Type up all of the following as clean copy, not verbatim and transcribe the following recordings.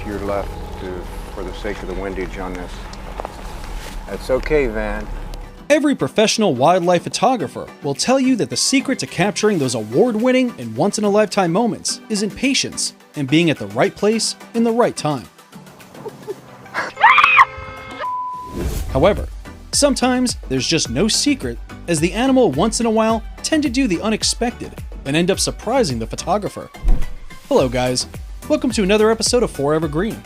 to your left for the sake of the windage on this. That's okay, Van. Every professional wildlife photographer will tell you that the secret to capturing those award-winning and once-in-a-lifetime moments is in patience and being at the right place in the right time. However, sometimes there's just no secret, as the animal once in a while tend to do the unexpected and end up surprising the photographer. Hello guys, welcome to another episode of Forever Green.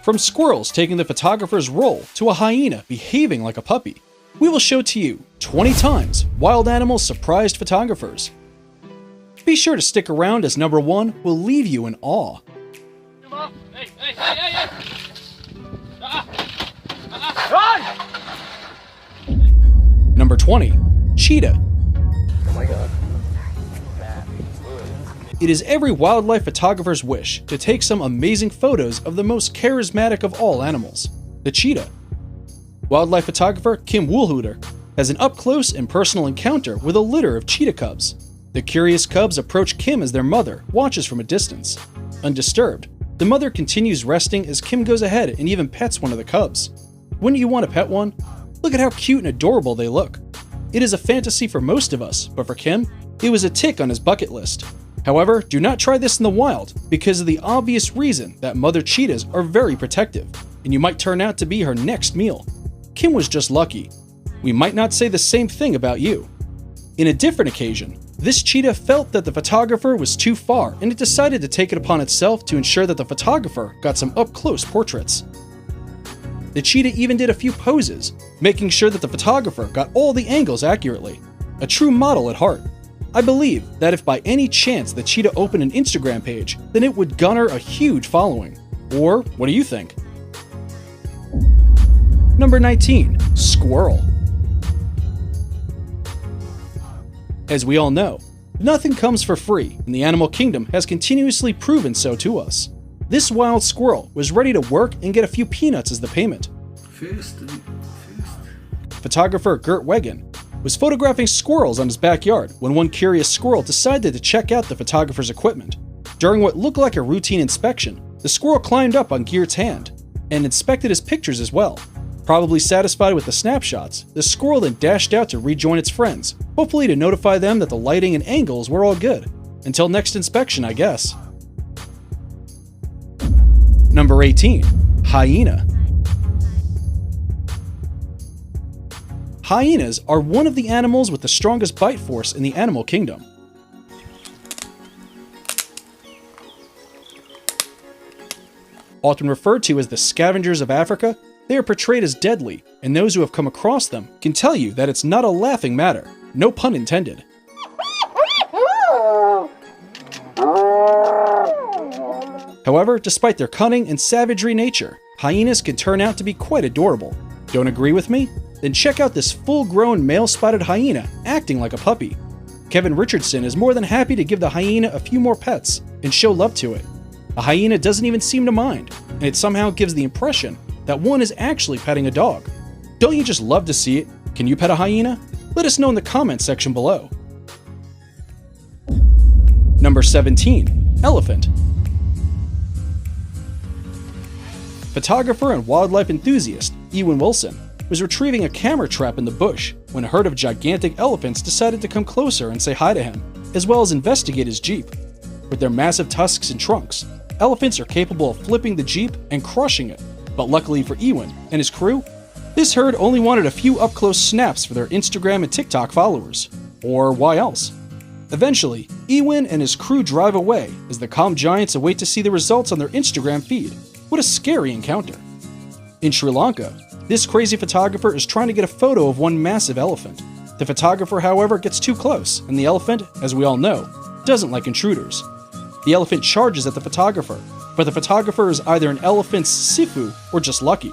From squirrels taking the photographer's role to a hyena behaving like a puppy, we will show to you 20 times wild animals surprised photographers. Be sure to stick around as number 1 will leave you in awe. Number 20. Cheetah. Oh my god. It is every wildlife photographer's wish to take some amazing photos of the most charismatic of all animals, the cheetah. Wildlife photographer Kim Woolhuter has an up-close and personal encounter with a litter of cheetah cubs. The curious cubs approach Kim as their mother watches from a distance. Undisturbed, the mother continues resting as Kim goes ahead and even pets one of the cubs. Wouldn't you want to pet one? Look at how cute and adorable they look. It is a fantasy for most of us, but for Kim, it was a tick on his bucket list. However, do not try this in the wild because of the obvious reason that mother cheetahs are very protective, and you might turn out to be her next meal. Kim was just lucky. We might not say the same thing about you. In a different occasion, this cheetah felt that the photographer was too far and it decided to take it upon itself to ensure that the photographer got some up-close portraits. The cheetah even did a few poses, making sure that the photographer got all the angles accurately. A true model at heart. I believe that if by any chance the cheetah opened an Instagram page, then it would garner a huge following. Or what do you think? Number 19. Squirrel. As we all know, nothing comes for free, and the animal kingdom has continuously proven so to us. This wild squirrel was ready to work and get a few peanuts as the payment. Photographer Gert Wegen was photographing squirrels on his backyard when one curious squirrel decided to check out the photographer's equipment. During what looked like a routine inspection, the squirrel climbed up on Gert's hand and inspected his pictures as well. Probably satisfied with the snapshots, the squirrel then dashed out to rejoin its friends, hopefully to notify them that the lighting and angles were all good. Until next inspection, I guess. Number 18. Hyena. Hyenas are one of the animals with the strongest bite force in the animal kingdom. Often referred to as the scavengers of Africa, they are portrayed as deadly, and those who have come across them can tell you that it's not a laughing matter, no pun intended. However, despite their cunning and savagery nature, hyenas can turn out to be quite adorable. Don't agree with me? Then check out this full-grown male-spotted hyena acting like a puppy. Kevin Richardson is more than happy to give the hyena a few more pets and show love to it. A hyena doesn't even seem to mind, and it somehow gives the impression that one is actually petting a dog. Don't you just love to see it? Can you pet a hyena? Let us know in the comments section below. Number 17. Elephant. Photographer and wildlife enthusiast Ewan Wilson was retrieving a camera trap in the bush when a herd of gigantic elephants decided to come closer and say hi to him, as well as investigate his Jeep. With their massive tusks and trunks, elephants are capable of flipping the Jeep and crushing it, but luckily for Ewan and his crew, this herd only wanted a few up-close snaps for their Instagram and TikTok followers. Or why else? Eventually, Ewan and his crew drive away as the calm giants await to see the results on their Instagram feed. What a scary encounter. In Sri Lanka, this crazy photographer is trying to get a photo of one massive elephant. The photographer, however, gets too close, and the elephant, as we all know, doesn't like intruders. The elephant charges at the photographer, but the photographer is either an elephant's sifu or just lucky.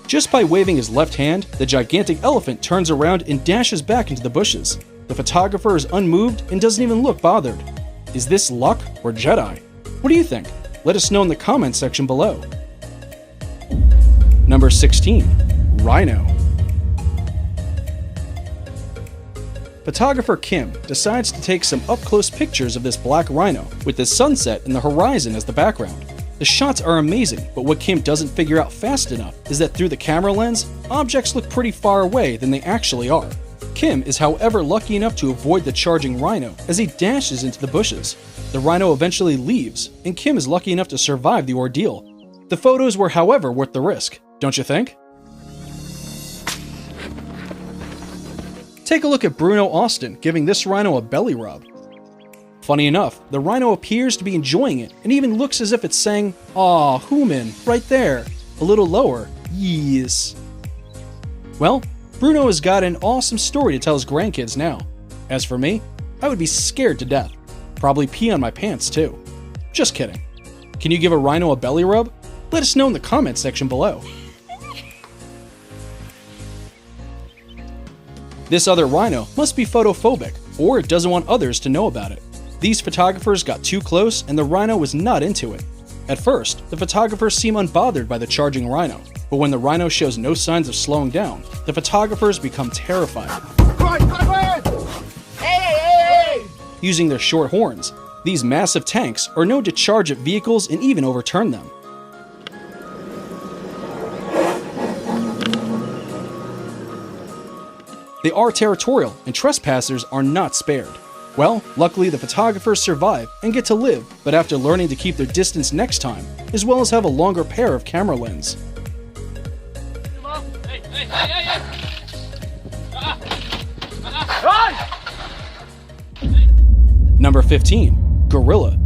Just by waving his left hand, the gigantic elephant turns around and dashes back into the bushes. The photographer is unmoved and doesn't even look bothered. Is this luck or Jedi? What do you think? Let us know in the comments section below. Number 16. Rhino. photographer Kim decides to take some up-close pictures of this black rhino with the sunset and the horizon as the background. The shots are amazing, but what Kim doesn't figure out fast enough is that through the camera lens, objects look pretty far away than they actually are. Kim is however lucky enough to avoid the charging rhino as he dashes into the bushes. The rhino eventually leaves, and Kim is lucky enough to survive the ordeal. The photos were however worth the risk, don't you think? Take a look at Bruno Austin giving this rhino a belly rub. Funny enough, the rhino appears to be enjoying it and even looks as if it's saying, "Aw, human, right there, a little lower, yes." Well, Bruno has got an awesome story to tell his grandkids now. As for me, I would be scared to death. Probably pee on my pants too. Just kidding. Can you give a rhino a belly rub? Let us know in the comment section below. This other rhino must be photophobic, or it doesn't want others to know about it. These photographers got too close and the rhino was not into it. At first, the photographers seem unbothered by the charging rhino, but when the rhino shows no signs of slowing down, the photographers become terrified. Using their short horns, these massive tanks are known to charge at vehicles and even overturn them. They are territorial, and trespassers are not spared. Well, luckily the photographers survive and get to live, but after learning to keep their distance next time, as well as have a longer pair of camera lens. Number 15. Gorilla.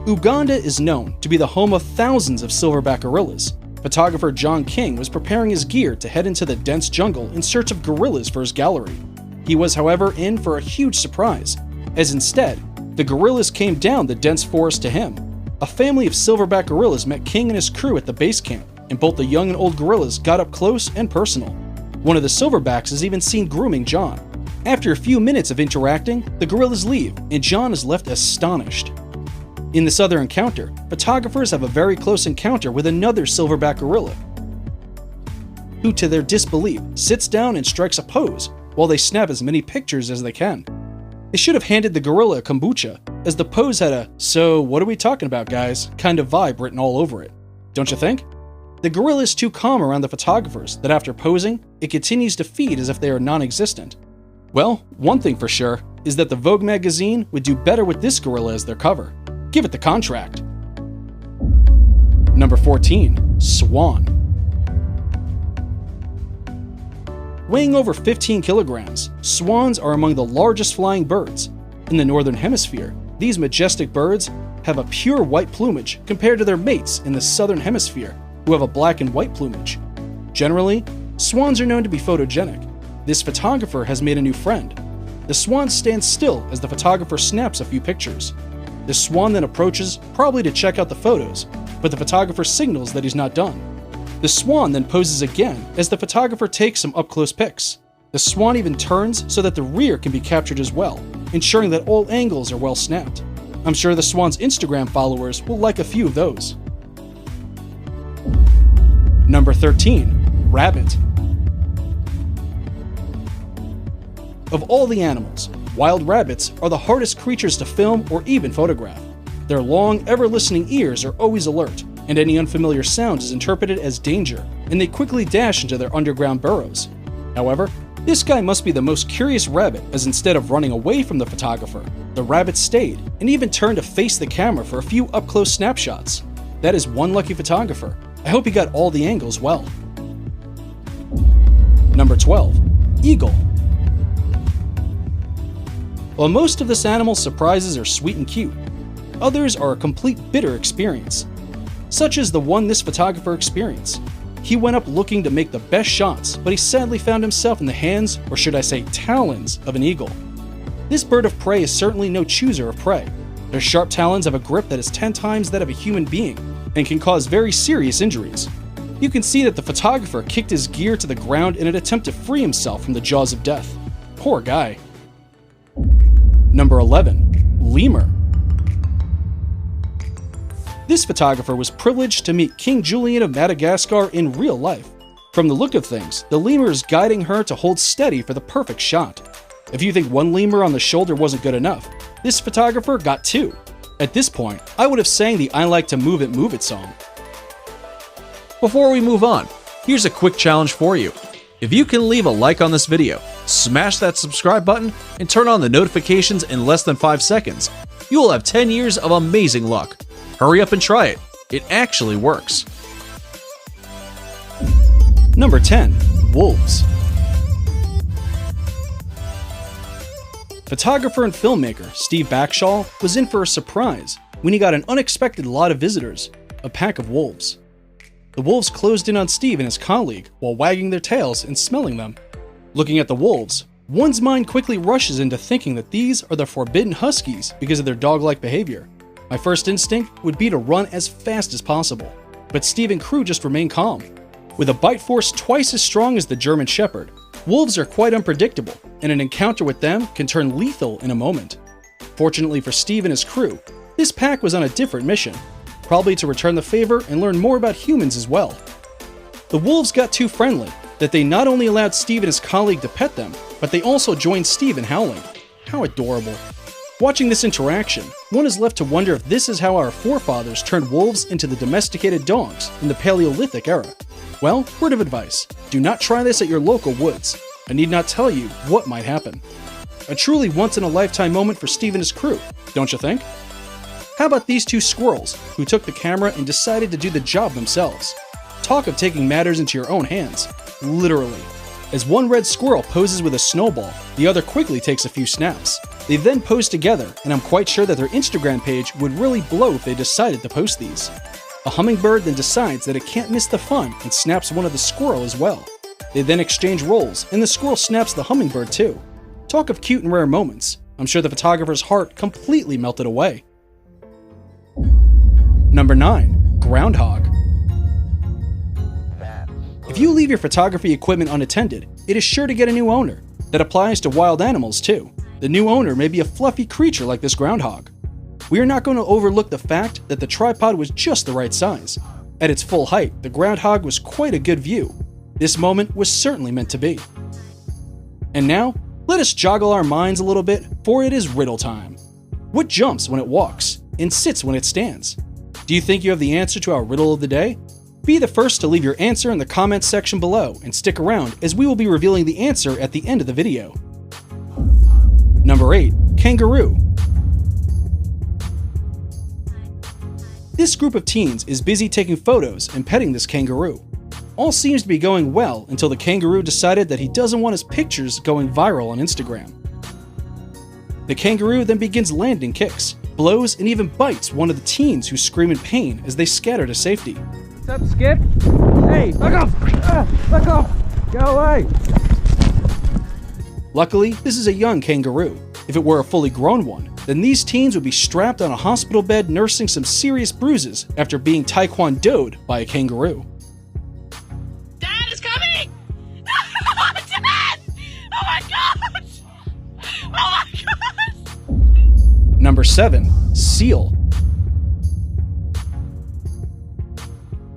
Uganda is known to be the home of thousands of silverback gorillas. Photographer John King was preparing his gear to head into the dense jungle in search of gorillas for his gallery. He was, however, in for a huge surprise, as instead, the gorillas came down the dense forest to him. A family of silverback gorillas met King and his crew at the base camp, and both the young and old gorillas got up close and personal. One of the silverbacks is even seen grooming John. After a few minutes of interacting, the gorillas leave, and John is left astonished. In this other encounter, photographers have a very close encounter with another silverback gorilla, who to their disbelief sits down and strikes a pose while they snap as many pictures as they can. They should have handed the gorilla a kombucha, as the pose had a "so what are we talking about guys" kind of vibe written all over it. Don't you think? The gorilla is too calm around the photographers that after posing, it continues to feed as if they are non-existent. Well, one thing for sure is that the Vogue magazine would do better with this gorilla as their cover. Give it the contract. Number 14. Swan. Weighing over 15 kilograms, swans are among the largest flying birds. In the northern hemisphere, these majestic birds have a pure white plumage compared to their mates in the southern hemisphere, who have a black and white plumage. Generally, swans are known to be photogenic. This photographer has made a new friend. The swan stands still as the photographer snaps a few pictures. The swan then approaches, probably to check out the photos, but the photographer signals that he's not done. The swan then poses again as the photographer takes some up-close pics. The swan even turns so that the rear can be captured as well, ensuring that all angles are well snapped. I'm sure the swan's Instagram followers will like a few of those. Number 13. Rabbit. Of all the animals, wild rabbits are the hardest creatures to film or even photograph. Their long, ever-listening ears are always alert, and any unfamiliar sound is interpreted as danger, and they quickly dash into their underground burrows. However, this guy must be the most curious rabbit, as instead of running away from the photographer, the rabbit stayed and even turned to face the camera for a few up-close snapshots. That is one lucky photographer. I hope he got all the angles well. Number 12. Eagle. While most of this animal's surprises are sweet and cute, others are a complete bitter experience. Such as the one this photographer experienced. He went up looking to make the best shots, but he sadly found himself in the hands, or should I say talons, of an eagle. This bird of prey is certainly no chooser of prey. Their sharp talons have a grip that is 10 times that of a human being, and can cause very serious injuries. You can see that the photographer kicked his gear to the ground in an attempt to free himself from the jaws of death. Poor guy. Number 11. Lemur. This photographer was privileged to meet King Julian of Madagascar in real life. From the look of things, the lemur is guiding her to hold steady for the perfect shot. If you think one lemur on the shoulder wasn't good enough, this photographer got two. At this point, I would have sang the I Like to Move It song. Before we move on, here's a quick challenge for you. If you can leave a like on this video, smash that subscribe button, and turn on the notifications in less than 5 seconds, you will have 10 years of amazing luck. Hurry up and try it. It actually works. Number 10. Wolves. Photographer and filmmaker Steve Backshall was in for a surprise when he got an unexpected lot of visitors, a pack of wolves. The wolves closed in on Steve and his colleague while wagging their tails and smelling them. Looking at the wolves, one's mind quickly rushes into thinking that these are the forbidden huskies because of their dog-like behavior. My first instinct would be to run as fast as possible, but Steve and crew just remain calm. With a bite force twice as strong as the German Shepherd, wolves are quite unpredictable, and an encounter with them can turn lethal in a moment. Fortunately for Steve and his crew, this pack was on a different mission, probably to return the favor and learn more about humans as well. The wolves got too friendly that they not only allowed Steve and his colleague to pet them, but they also joined Steve in howling. How adorable. Watching this interaction, one is left to wonder if this is how our forefathers turned wolves into the domesticated dogs in the Paleolithic era. Well, word of advice, do not try this at your local woods. I need not tell you what might happen. A truly once-in-a-lifetime moment for Steve and his crew, don't you think? How about these two squirrels who took the camera and decided to do the job themselves? Talk of taking matters into your own hands, literally. As one red squirrel poses with a snowball, the other quickly takes a few snaps. They then pose together, and I'm quite sure that their Instagram page would really blow if they decided to post these. A hummingbird then decides that it can't miss the fun and snaps one of the squirrel as well. They then exchange roles, and the squirrel snaps the hummingbird too. Talk of cute and rare moments. I'm sure the photographer's heart completely melted away. Number 9. Groundhog. If you leave your photography equipment unattended, it is sure to get a new owner. That applies to wild animals too. The new owner may be a fluffy creature like this groundhog. We are not going to overlook the fact that the tripod was just the right size. At its full height, the groundhog was quite a good view. This moment was certainly meant to be. And now, let us joggle our minds a little bit, for it is riddle time. What jumps when it walks and sits when it stands? Do you think you have the answer to our riddle of the day? Be the first to leave your answer in the comments section below and stick around as we will be revealing the answer at the end of the video. Number 8. Kangaroo. This group of teens is busy taking photos and petting this kangaroo. All seems to be going well until the kangaroo decided that he doesn't want his pictures going viral on Instagram. The kangaroo then begins landing kicks, blows, and even bites one of the teens who scream in pain as they scatter to safety. What's up, Skip? Hey, look off! Look off! Go away! Luckily, this is a young kangaroo. If it were a fully grown one, then these teens would be strapped on a hospital bed nursing some serious bruises after being taekwondoed by a kangaroo. Dad is coming! Dad! Oh my gosh! Oh my gosh! Number 7. Seal.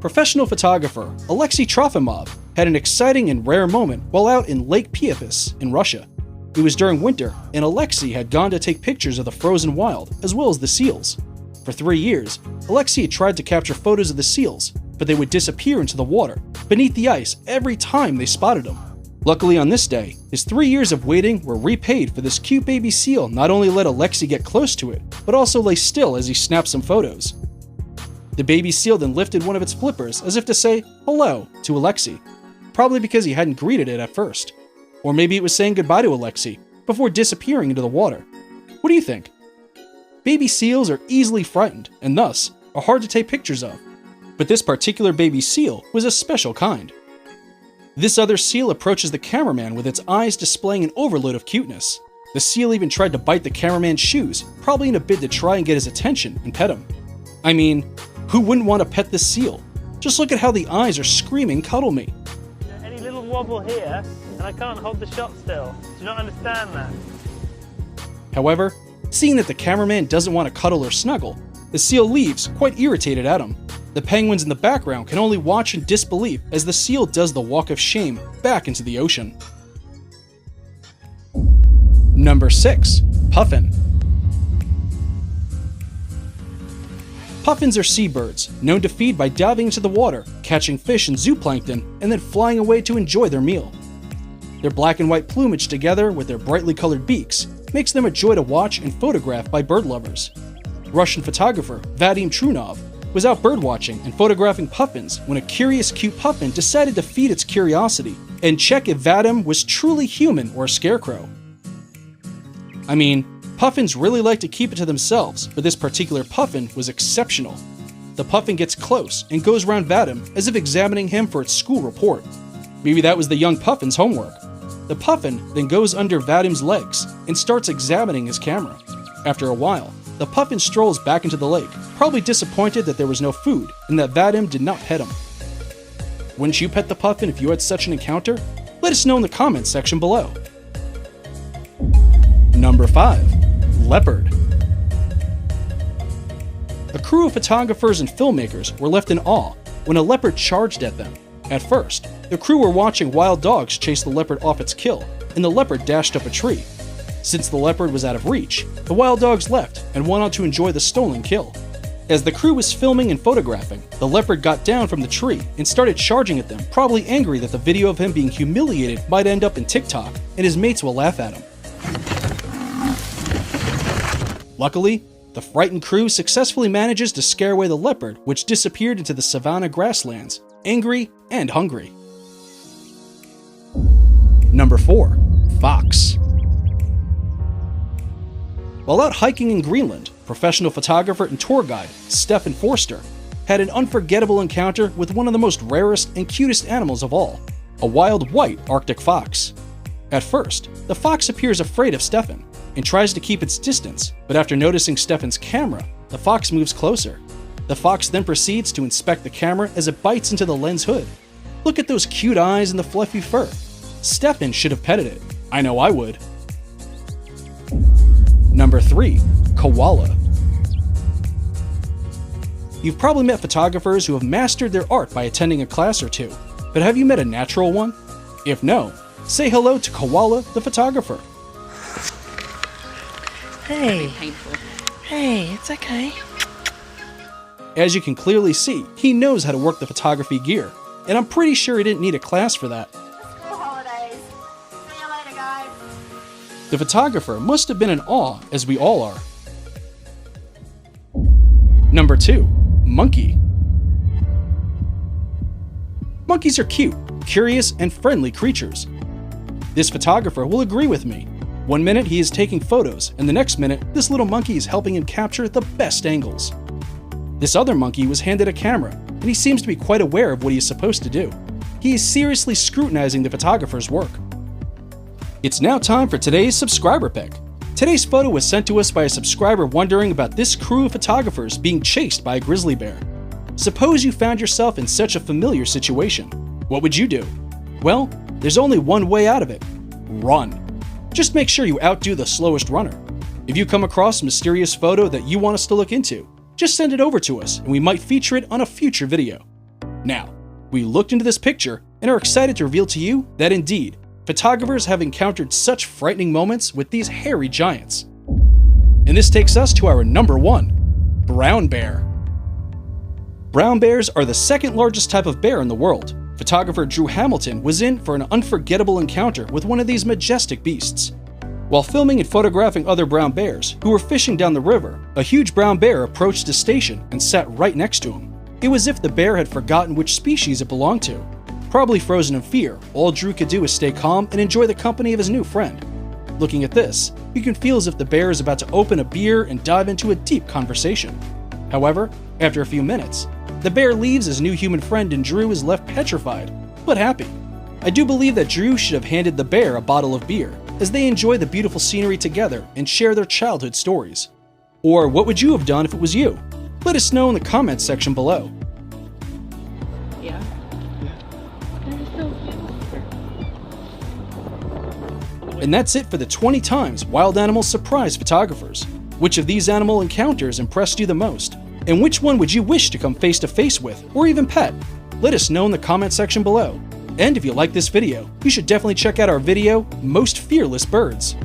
Professional photographer Alexei Trofimov had an exciting and rare moment while out in Lake Piapis in Russia. It was during winter, and Alexei had gone to take pictures of the frozen wild as well as the seals. For 3 years, Alexei had tried to capture photos of the seals, but they would disappear into the water, beneath the ice every time they spotted them. Luckily on this day, his 3 years of waiting were repaid, for this cute baby seal not only let Alexei get close to it, but also lay still as he snapped some photos. The baby seal then lifted one of its flippers as if to say hello to Alexei, probably because he hadn't greeted it at first. Or maybe it was saying goodbye to Alexei before disappearing into the water. What do you think? Baby seals are easily frightened and thus are hard to take pictures of. But this particular baby seal was a special kind. This other seal approaches the cameraman with its eyes displaying an overload of cuteness. The seal even tried to bite the cameraman's shoes, probably in a bid to try and get his attention and pet him. I mean, who wouldn't want to pet this seal? Just look at how the eyes are screaming, "Cuddle me." Any little wobble here, and I can't hold the shot still. Do you not understand that? However, seeing that the cameraman doesn't want to cuddle or snuggle, the seal leaves, quite irritated at him. The penguins in the background can only watch in disbelief as the seal does the walk of shame back into the ocean. Number 6. Puffin. Puffins are seabirds, known to feed by diving into the water, catching fish and zooplankton, and then flying away to enjoy their meal. Their black and white plumage together with their brightly colored beaks makes them a joy to watch and photograph by bird lovers. Russian photographer Vadim Trunov was out birdwatching and photographing puffins when a curious cute puffin decided to feed its curiosity and check if Vadim was truly human or a scarecrow. I mean, puffins really like to keep it to themselves, but this particular puffin was exceptional. The puffin gets close and goes around Vadim as if examining him for its school report. Maybe that was the young puffin's homework. The puffin then goes under Vadim's legs and starts examining his camera. After a while, the puffin strolls back into the lake, probably disappointed that there was no food and that Vadim did not pet him. Wouldn't you pet the puffin if you had such an encounter? Let us know in the comments section below. Number 5. Leopard. A crew of photographers and filmmakers were left in awe when a leopard charged at them. At first, the crew were watching wild dogs chase the leopard off its kill, and the leopard dashed up a tree. Since the leopard was out of reach, the wild dogs left and went on to enjoy the stolen kill. As the crew was filming and photographing, the leopard got down from the tree and started charging at them, probably angry that the video of him being humiliated might end up in TikTok and his mates will laugh at him. Luckily, the frightened crew successfully manages to scare away the leopard, which disappeared into the savanna grasslands, angry and hungry. Number 4. Fox. While out hiking in Greenland, professional photographer and tour guide Stefan Forster had an unforgettable encounter with one of the most rarest and cutest animals of all, a wild white Arctic fox. At first, the fox appears afraid of Stefan and tries to keep its distance, but after noticing Stefan's camera, the fox moves closer. The fox then proceeds to inspect the camera as it bites into the lens hood. Look at those cute eyes and the fluffy fur. Stefan should have petted it. I know I would. Number 3. Koala. You've probably met photographers who have mastered their art by attending a class or two, but have you met a natural one? If no, say hello to Koala the photographer. Hey. Hey, it's okay. As you can clearly see, he knows how to work the photography gear, and I'm pretty sure he didn't need a class for that. School holidays. See you later, guys. The photographer must have been in awe, as we all are. Number 2. Monkey. Monkeys are cute, curious, and friendly creatures. This photographer will agree with me. One minute he is taking photos, and the next minute this little monkey is helping him capture the best angles. This other monkey was handed a camera, and he seems to be quite aware of what he is supposed to do. He is seriously scrutinizing the photographer's work. It's now time for today's subscriber pick. Today's photo was sent to us by a subscriber wondering about this crew of photographers being chased by a grizzly bear. Suppose you found yourself in such a familiar situation. What would you do? Well, there's only one way out of it. Run. Just make sure you outdo the slowest runner. If you come across a mysterious photo that you want us to look into, just send it over to us and we might feature it on a future video. Now, we looked into this picture and are excited to reveal to you that indeed, photographers have encountered such frightening moments with these hairy giants. And this takes us to our number 1, brown bear. Brown bears are the second largest type of bear in the world. Photographer Drew Hamilton was in for an unforgettable encounter with one of these majestic beasts. While filming and photographing other brown bears who were fishing down the river, a huge brown bear approached his station and sat right next to him. It was as if the bear had forgotten which species it belonged to. Probably frozen in fear, all Drew could do was stay calm and enjoy the company of his new friend. Looking at this, you can feel as if the bear is about to open a beer and dive into a deep conversation. However, after a few minutes, the bear leaves his new human friend and Drew is left petrified, but happy. I do believe that Drew should have handed the bear a bottle of beer, as they enjoy the beautiful scenery together and share their childhood stories. Or what would you have done if it was you? Let us know in the comments section below. Yeah. And that's it for the 20 times wild animals surprise photographers. Which of these animal encounters impressed you the most? And which one would you wish to come face to face with, or even pet? Let us know in the comment section below. And if you like this video, you should definitely check out our video, Most Fearless Birds.